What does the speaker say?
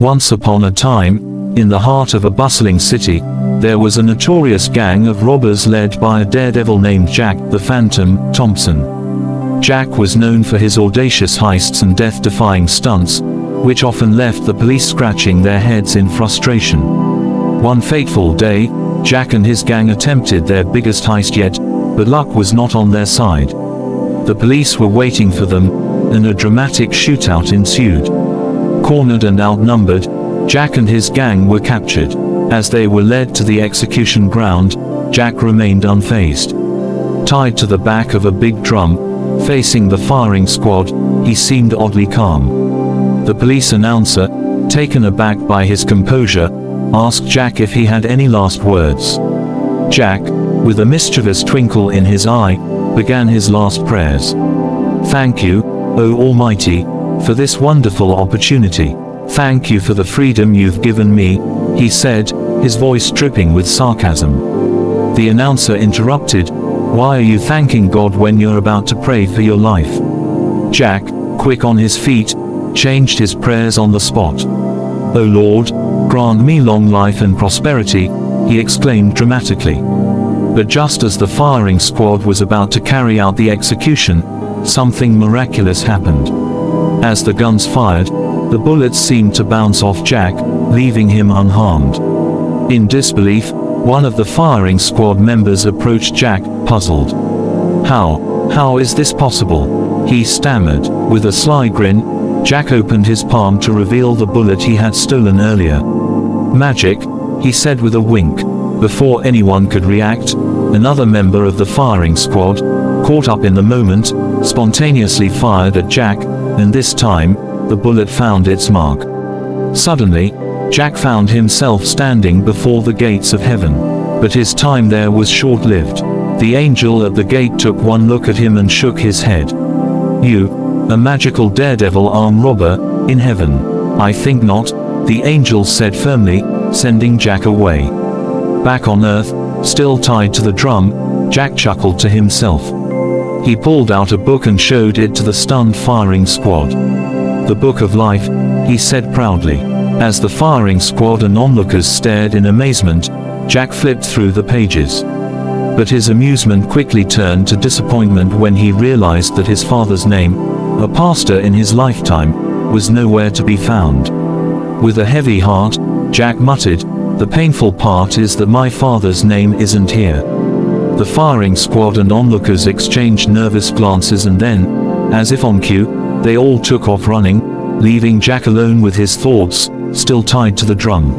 Once upon a time, in the heart of a bustling city, there was a notorious gang of robbers led by a daredevil named Jack the Phantom Thompson. Jack was known for his audacious heists and death-defying stunts, which often left the police scratching their heads in frustration. One fateful day, Jack and his gang attempted their biggest heist yet, but luck was not on their side. The police were waiting for them, and a dramatic shootout ensued. Cornered and outnumbered, Jack and his gang were captured. As they were led to the execution ground, Jack remained unfazed. Tied to the back of a big drum, facing the firing squad, he seemed oddly calm. The police announcer, taken aback by his composure, asked Jack if he had any last words. Jack, with a mischievous twinkle in his eye, began his last prayers. "Thank you, O Almighty, for this wonderful opportunity. Thank you for the freedom you've given me," he said, his voice dripping with sarcasm. The announcer interrupted, "Why are you thanking God when you're about to pray for your life?" Jack, quick on his feet, changed his prayers on the spot. "O Lord, grant me long life and prosperity," he exclaimed dramatically. But just as the firing squad was about to carry out the execution, something miraculous happened. As the guns fired, the bullets seemed to bounce off Jack, leaving him unharmed. In disbelief, one of the firing squad members approached Jack, puzzled. How is this possible?" he stammered. With a sly grin, Jack opened his palm to reveal the bullet he had stolen earlier. "Magic," he said with a wink. Before anyone could react, another member of the firing squad, caught up in the moment, spontaneously fired at Jack, and this time, the bullet found its mark. Suddenly, Jack found himself standing before the gates of heaven. But his time there was short-lived. The angel at the gate took one look at him and shook his head. "You, a magical daredevil armed robber, in heaven?" "I think not," the angel said firmly, sending Jack away. Back on Earth, still tied to the drum, Jack chuckled to himself. He pulled out a book and showed it to the stunned firing squad. "The Book of Life," he said proudly. As the firing squad and onlookers stared in amazement, Jack flipped through the pages. But his amusement quickly turned to disappointment when he realized that his father's name, a pastor in his lifetime, was nowhere to be found. With a heavy heart, Jack muttered, "The painful part is that my father's name isn't here." The firing squad and onlookers exchanged nervous glances and then, as if on cue, they all took off running, leaving Jack alone with his thoughts, still tied to the drum.